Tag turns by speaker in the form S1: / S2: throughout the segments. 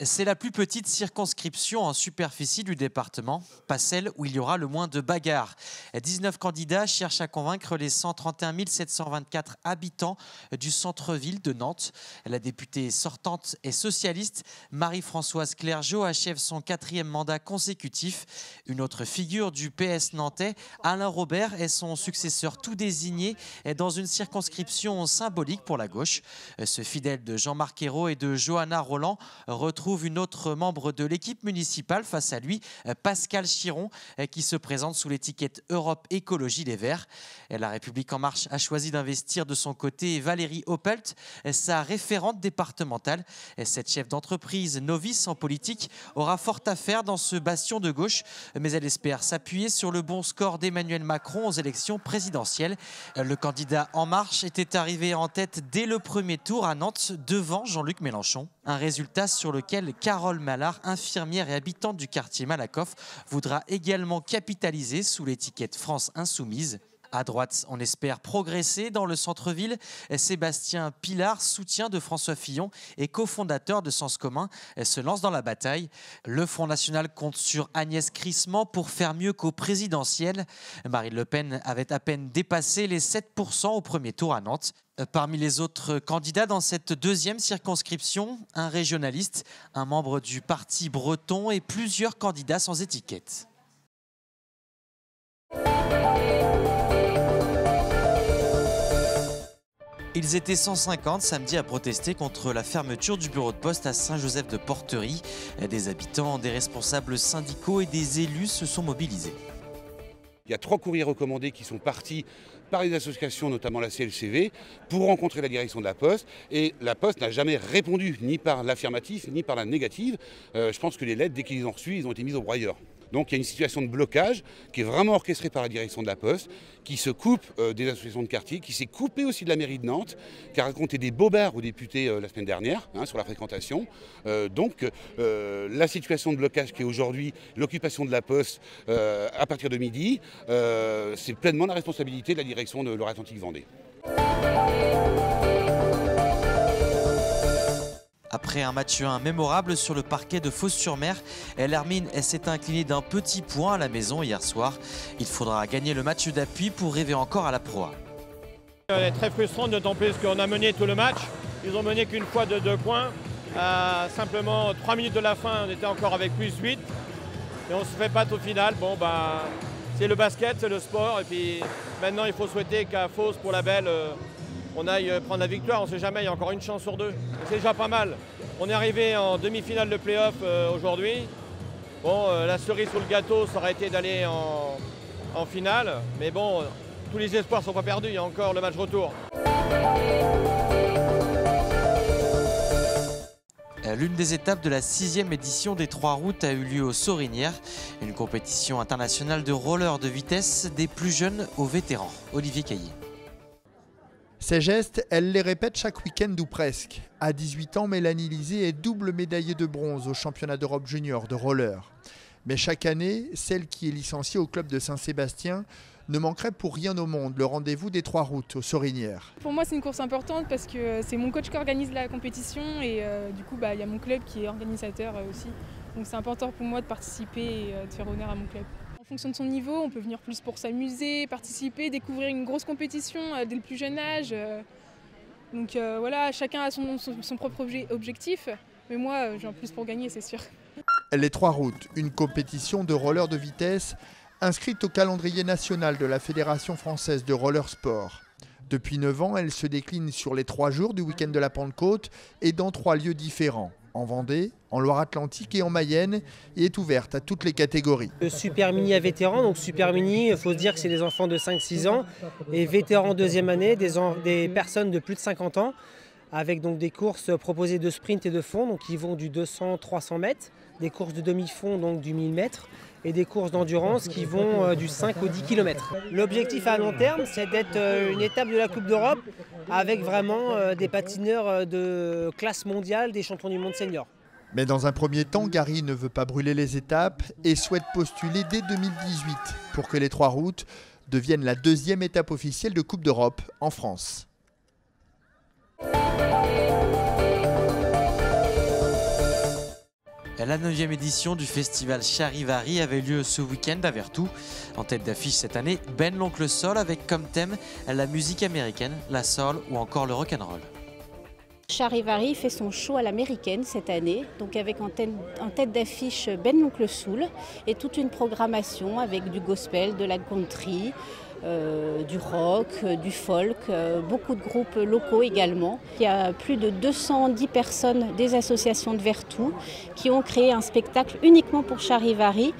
S1: C'est la plus petite circonscription en superficie du département, pas celle où il y aura le moins de bagarres. 19 candidats cherchent à convaincre les 131 724 habitants du centre-ville de Nantes. La députée sortante et socialiste Marie-Françoise Clergeau achève son 4e mandat consécutif. Une autre figure du PS nantais, Alain Robert, est son successeur tout désigné dans une circonscription symbolique pour la gauche. Ce fidèle de Jean-Marc Ayrault et de Johanna Roland retrouve une autre membre de l'équipe municipale face à lui, Pascal Chiron, qui se présente sous l'étiquette Europe Écologie Les Verts. La République En Marche a choisi d'investir de son côté Valérie Oppelt, sa référente départementale. Cette chef d'entreprise novice en politique aura fort à faire dans ce bastion de gauche, mais elle espère s'appuyer sur le bon score d'Emmanuel Macron aux élections présidentielles. Le candidat En Marche était arrivé en tête dès le premier tour à Nantes devant Jean-Luc Mélenchon. Un résultat sur lequel Carole Mallard, infirmière et habitante du quartier Malakoff, voudra également capitaliser sous l'étiquette France Insoumise. À droite, on espère progresser dans le centre-ville. Sébastien Pilard, soutien de François Fillon et cofondateur de Sens Commun, se lance dans la bataille. Le Front National compte sur Agnès Crissement pour faire mieux qu'au présidentiel. Marine Le Pen avait à peine dépassé les 7% au premier tour à Nantes. Parmi les autres candidats dans cette deuxième circonscription, un régionaliste, un membre du parti breton et plusieurs candidats sans étiquette. Ils étaient 150 samedi à protester contre la fermeture du bureau de poste à Saint-Joseph-de-Porterie. Des habitants, des responsables syndicaux et des élus se sont mobilisés.
S2: Il y a 3 courriers recommandés qui sont partis par les associations, notamment la CLCV, pour rencontrer la direction de la Poste. Et la Poste n'a jamais répondu, ni par l'affirmatif, ni par la négative. Je pense que les lettres, dès qu'ils les ont reçues, ils ont été mises au broyeur. Donc il y a une situation de blocage qui est vraiment orchestrée par la direction de la Poste, qui se coupe des associations de quartier, qui s'est coupée aussi de la mairie de Nantes, qui a raconté des bobards aux députés la semaine dernière sur la fréquentation. Donc la situation de blocage qui est aujourd'hui l'occupation de la Poste à partir de midi, c'est pleinement la responsabilité de la direction de Loire-Atlantique Vendée.
S1: Après un match 1 mémorable sur le parquet de Fos-sur-Mer, l'Hermine s'est inclinée d'un petit point à la maison hier soir. Il faudra gagner le match d'appui pour rêver encore à la Pro A.
S3: C'est très frustrant, d'autant plus qu'on a mené tout le match. Ils ont mené qu'une fois de 2 points. Simplement 3 minutes de la fin, on était encore avec plus 8. Et on se fait battre au final. Bon, c'est le basket, c'est le sport. Et puis maintenant, il faut souhaiter qu'à Fos, pour la belle, on aille prendre la victoire. On ne sait jamais, il y a encore une chance sur 2. C'est déjà pas mal. On est arrivé en demi-finale de play-off aujourd'hui. Bon, la cerise sur le gâteau, ça aurait été d'aller en finale. Mais bon, tous les espoirs ne sont pas perdus. Il y a encore le match retour.
S1: L'une des étapes de la 6e édition des 3 routes a eu lieu aux Sorinières, une compétition internationale de roller de vitesse des plus jeunes aux vétérans. Olivier Caillé.
S4: Ces gestes, elle les répète chaque week-end ou presque. À 18 ans, Mélanie Lisée est double médaillée de bronze au championnat d'Europe junior de roller. Mais chaque année, celle qui est licenciée au club de Saint-Sébastien ne manquerait pour rien au monde le rendez-vous des 3 routes aux Sorinières.
S5: Pour moi, c'est une course importante parce que c'est mon coach qui organise la compétition et du coup, il y a mon club qui est organisateur aussi. Donc c'est important pour moi de participer et de faire honneur à mon club. En fonction de son niveau, on peut venir plus pour s'amuser, participer, découvrir une grosse compétition dès le plus jeune âge. Donc voilà, chacun a son propre objectif, mais moi, j'ai en plus pour gagner, c'est sûr.
S4: Les 3 routes, une compétition de roller de vitesse inscrite au calendrier national de la Fédération française de roller sport. Depuis 9 ans, elle se décline sur les 3 jours du week-end de la Pentecôte et dans 3 lieux différents, en Vendée, en Loire-Atlantique et en Mayenne, et est ouverte à toutes les catégories.
S6: Super mini à vétérans, donc super mini, il faut se dire que c'est des enfants de 5-6 ans, et vétérans 2e année, des personnes de plus de 50 ans, avec donc des courses proposées de sprint et de fond, donc qui vont du 200-300 mètres, des courses de demi-fond, donc du 1000 mètres, et des courses d'endurance qui vont du 5 au 10 km. L'objectif à long terme, c'est d'être une étape de la Coupe d'Europe avec vraiment des patineurs de classe mondiale, des champions du monde senior.
S4: Mais dans un premier temps, Gary ne veut pas brûler les étapes et souhaite postuler dès 2018 pour que les 3 routes deviennent la 2e étape officielle de Coupe d'Europe en France.
S1: La 9e édition du festival Charivari avait lieu ce week-end à Vertou. En tête d'affiche cette année, Ben l'Oncle Sol avec comme thème la musique américaine, la soul ou encore le rock'n'roll.
S7: Charivari fait son show à l'américaine cette année, donc avec en tête d'affiche Ben l'Oncle Soul et toute une programmation avec du gospel, de la country, du rock, du folk, beaucoup de groupes locaux également. Il y a plus de 210 personnes des associations de Vertou qui ont créé un spectacle uniquement pour Charivari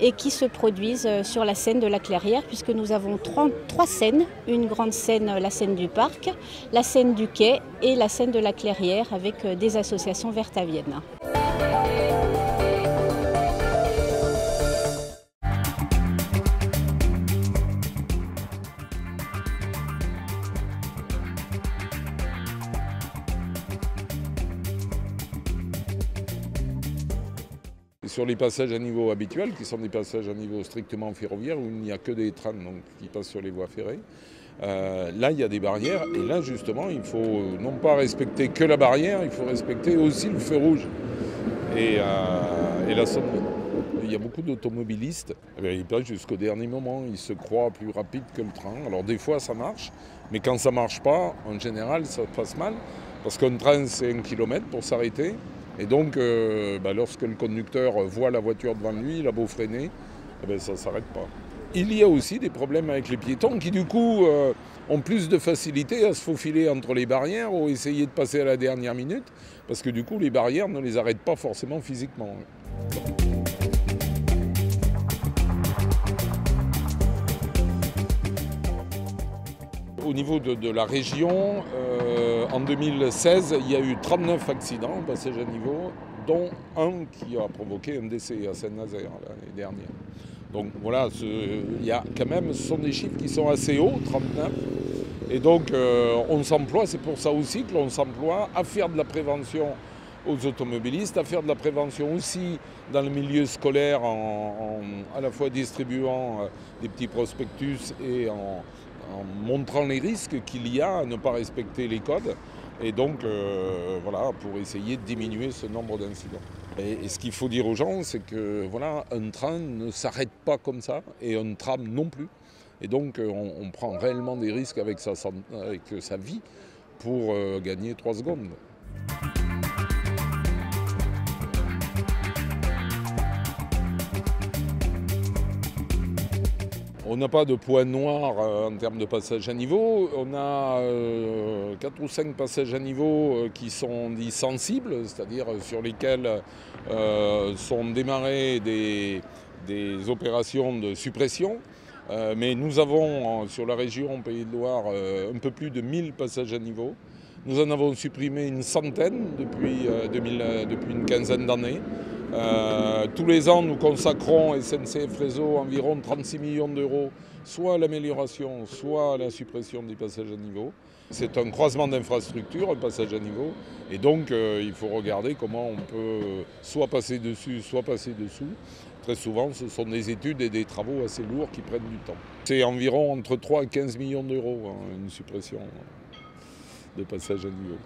S7: et qui se produisent sur la scène de la Clairière, puisque nous avons trois scènes, une grande scène, la scène du parc, la scène du quai et la scène de la Clairière avec des associations vertaviennes.
S8: Sur les passages à niveau habituels, qui sont des passages à niveau strictement ferroviaire, où il n'y a que des trains donc, qui passent sur les voies ferrées, là il y a des barrières, et là justement il faut non pas respecter que la barrière, il faut respecter aussi le feu rouge et la sonnerie. Il y a beaucoup d'automobilistes, ils passent jusqu'au dernier moment, ils se croient plus rapides que le train. Alors des fois ça marche, mais quand ça ne marche pas, en général ça passe mal, parce qu'un train c'est 1 kilomètre pour s'arrêter. Et donc, lorsque le conducteur voit la voiture devant lui, il a beau freiner, ça ne s'arrête pas. Il y a aussi des problèmes avec les piétons qui, du coup, ont plus de facilité à se faufiler entre les barrières ou essayer de passer à la dernière minute, parce que, du coup, les barrières ne les arrêtent pas forcément physiquement. Au niveau de la région, en 2016, il y a eu 39 accidents au passage à niveau, dont un qui a provoqué un décès à Saint-Nazaire l'année dernière. Donc voilà, il y a quand même, ce sont des chiffres qui sont assez hauts, 39. Et donc on s'emploie, c'est pour ça aussi que l'on s'emploie à faire de la prévention aux automobilistes, à faire de la prévention aussi dans le milieu scolaire, à la fois distribuant des petits prospectus et en montrant les risques qu'il y a à ne pas respecter les codes, et donc voilà, pour essayer de diminuer ce nombre d'incidents. Et ce qu'il faut dire aux gens, c'est que voilà, un train ne s'arrête pas comme ça, et un tram non plus. Et donc on prend réellement des risques avec sa vie pour gagner 3 secondes. On n'a pas de point noir en termes de passage à niveau. On a 4 ou 5 passages à niveau qui sont dits sensibles, c'est-à-dire sur lesquels sont démarrées des opérations de suppression. Mais nous avons sur la région Pays de Loire un peu plus de 1000 passages à niveau. Nous en avons supprimé une centaine depuis une quinzaine d'années. Tous les ans, nous consacrons SNCF Réseau environ 36 millions d'euros, soit à l'amélioration, soit à la suppression des passages à niveau. C'est un croisement d'infrastructures, un passage à niveau, et donc il faut regarder comment on peut soit passer dessus, soit passer dessous. Très souvent, ce sont des études et des travaux assez lourds qui prennent du temps. C'est environ entre 3 et 15 millions d'euros, une suppression de passage à niveau.